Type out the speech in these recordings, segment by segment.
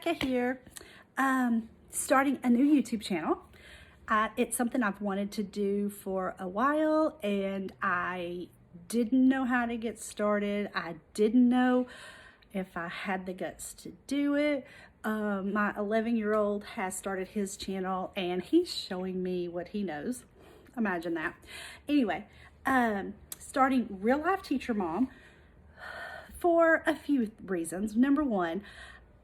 Becca here, starting a new YouTube channel. It's something I've wanted to do for a while, and I didn't know how to get started. I didn't know if I had the guts to do it. My 11-year-old has started his channel, and he's showing me what he knows. Imagine that. Anyway, starting Real Life Teacher Mom for a few reasons. Number one,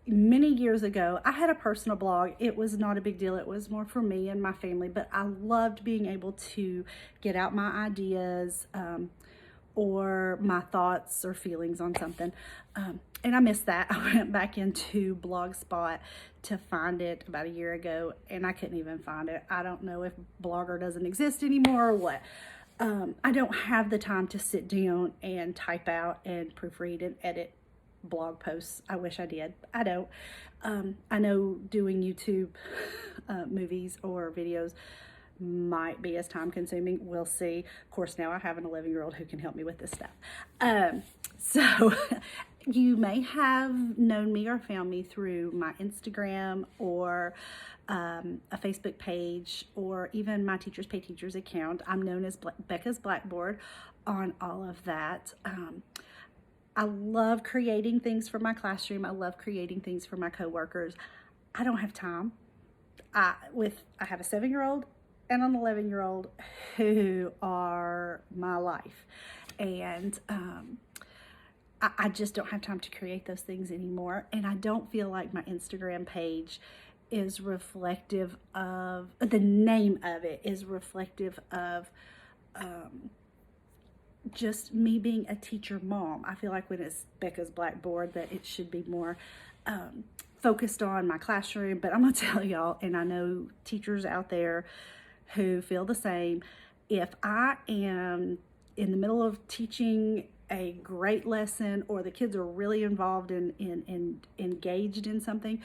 many years ago, I had a personal blog. It was not a big deal. It was more for me and my family, but I loved being able to get out my ideas or my thoughts or feelings on something. And I missed that. I went back into Blogspot to find it about a year ago, and I couldn't even find it. I don't know if Blogger doesn't exist anymore or what. I don't have the time to sit down and type out and proofread and edit blog posts. I wish I did. I don't. I know doing YouTube movies or videos might be as time consuming. We'll see. Of course, now I have an 11-year-old who can help me with this stuff. So you may have known me or found me through my Instagram or a Facebook page, or even my Teachers Pay Teachers account. I'm known as Becca's Blackboard on all of that. I love creating things for my classroom. I love creating things for my coworkers. I don't have time. I have a 7-year-old and an 11-year-old who are my life. And I just don't have time to create those things anymore. And I don't feel like my Instagram page is reflective of, the name of it is reflective of just me being a teacher mom. I feel like when it's Becca's Blackboard that it should be more focused on my classroom. But I'm gonna tell y'all, and I know teachers out there who feel the same, if I am in the middle of teaching a great lesson, or the kids are really involved in engaged in something,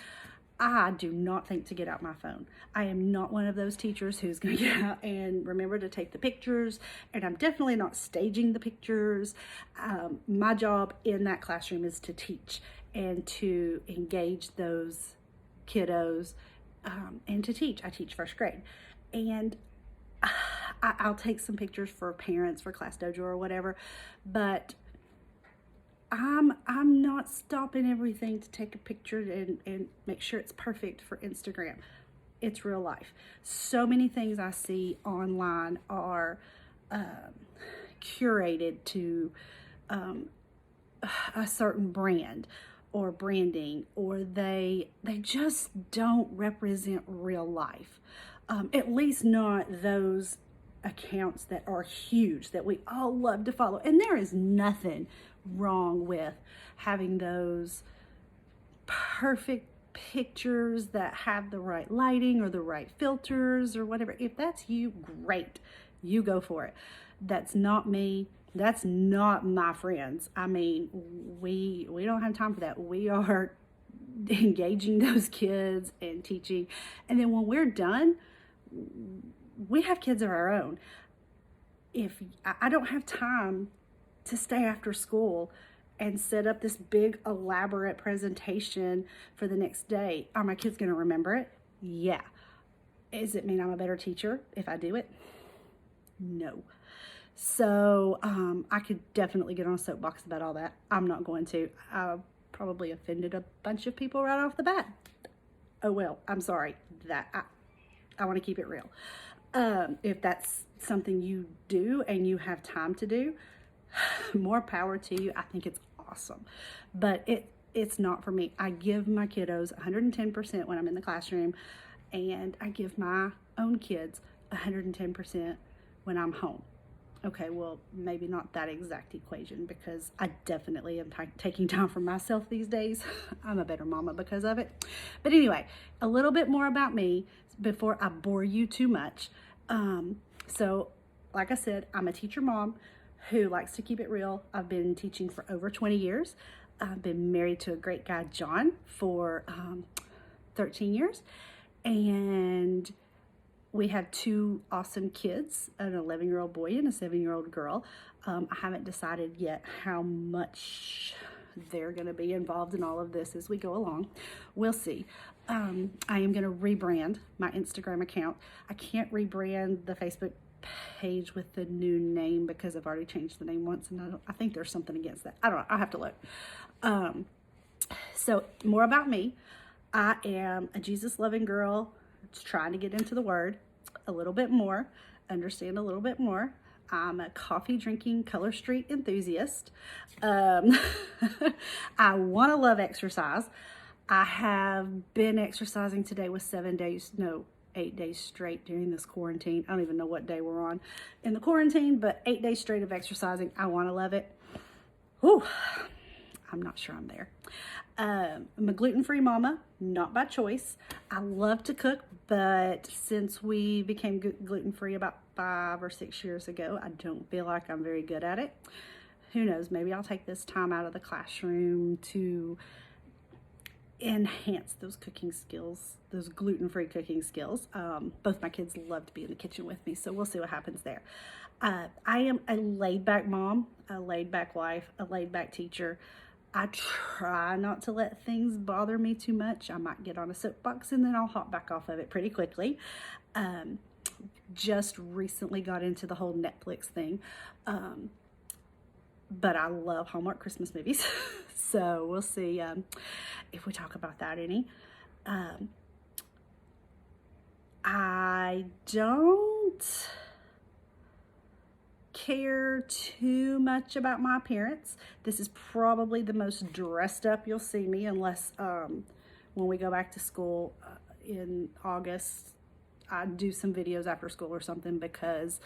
I do not think to get out my phone. I am not one of those teachers who's going to get out and remember to take the pictures, and I'm definitely not staging the pictures. My job in that classroom is to teach and to engage those kiddos and to teach. I teach first grade, and I'll take some pictures for parents for Class Dojo or whatever, but I'm not stopping everything to take a picture and make sure it's perfect for Instagram. It's real life. So many things I see online are curated to a certain brand or branding, or they just don't represent real life. At least not those accounts that are huge that we all love to follow. And there is nothing wrong with having those perfect pictures that have the right lighting or the right filters or whatever. If that's you, great, you go for it. That's not me. That's not my friends. I mean, we don't have time for that. We are engaging those kids and teaching, and then when we're done, we have kids of our own. If I don't have time to stay after school and set up this big elaborate presentation for the next day, are my kids going to remember it? Yeah. Does it mean I'm a better teacher if I do it? No. So I could definitely get on a soapbox about all that. I'm not going to. I probably offended a bunch of people right off the bat. Oh well, I'm sorry. I want to keep it real. If that's something you do and you have time to do, more power to you. I think it's awesome, but it's not for me. I give my kiddos 110% when I'm in the classroom, and I give my own kids 110% when I'm home. Okay, well, maybe not that exact equation, because I definitely am taking time for myself these days. I'm a better mama because of it. But anyway, a little bit more about me before I bore you too much. So like I said, I'm a teacher mom who likes to keep it real. I've been teaching for over 20 years. I've been married to a great guy, John, for 13 years. And we have 2 awesome kids, an 11-year-old boy and a 7-year-old girl. I haven't decided yet how much they're going to be involved in all of this as we go along. We'll see. I am going to rebrand my Instagram account. I can't rebrand the Facebook page with the new name because I've already changed the name once, and I think there's something against that. I don't know. I'll have to look. So more about me. I am a Jesus-loving girl. It's trying to get into the Word a little bit more, understand a little bit more. I'm a coffee drinking Color Street enthusiast. I want to love exercise. I have been exercising. Today was 8 days straight during this quarantine. I don't even know what day we're on in the quarantine, but 8 days straight of exercising. I want to love it. Whew, I'm not sure I'm there. I'm a gluten-free mama, not by choice. I love to cook, but since we became gluten-free about 5 or 6 years ago, I don't feel like I'm very good at it. Who knows, maybe I'll take this time out of the classroom to enhance those cooking skills, those gluten-free cooking skills. Both my kids love to be in the kitchen with me, so we'll see what happens there. I am a laid-back mom, a laid-back wife, a laid-back teacher. I try not to let things bother me too much. I might get on a soapbox and then I'll hop back off of it pretty quickly. Just recently got into the whole Netflix thing. But I love Hallmark Christmas movies. So we'll see if we talk about that any. I don't care too much about my appearance. This is probably the most dressed up you'll see me, unless when we go back to school in August, I do some videos after school or something, because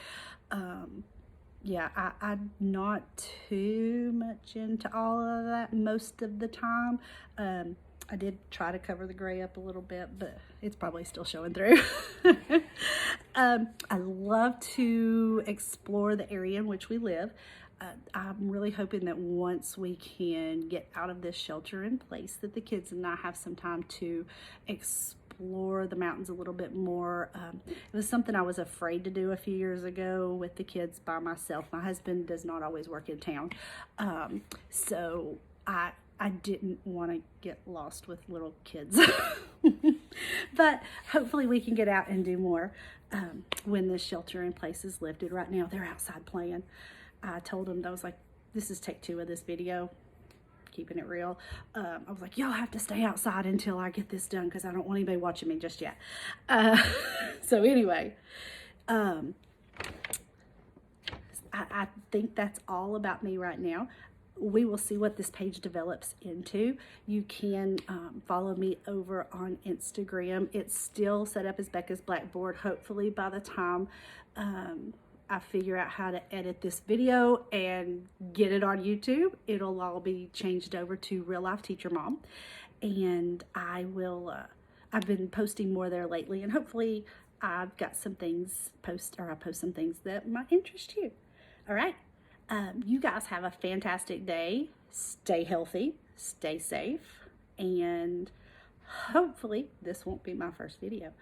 yeah, I'm not too much into all of that most of the time. I did try to cover the gray up a little bit, but it's probably still showing through. I love to explore the area in which we live. I'm really hoping that once we can get out of this shelter in place, that the kids and I have some time to explore the mountains a little bit more. It was something I was afraid to do a few years ago with the kids by myself. My husband does not always work in town, so I didn't want to get lost with little kids. But hopefully we can get out and do more when this shelter in place is lifted. Right now they're outside playing. I told them, I was like, this is take 2 of this video, keeping it real. I was like, y'all have to stay outside until I get this done, because I don't want anybody watching me just yet. So anyway, I think that's all about me right now. We will see what this page develops into. You can follow me over on Instagram. It's still set up as Becca's Blackboard. Hopefully by the time I figure out how to edit this video and get it on YouTube, it'll all be changed over to Real Life Teacher Mom. And I will, I've been posting more there lately, and hopefully I've got some things I post some things that might interest you. All right. You guys have a fantastic day. Stay healthy, stay safe, and hopefully this won't be my first video.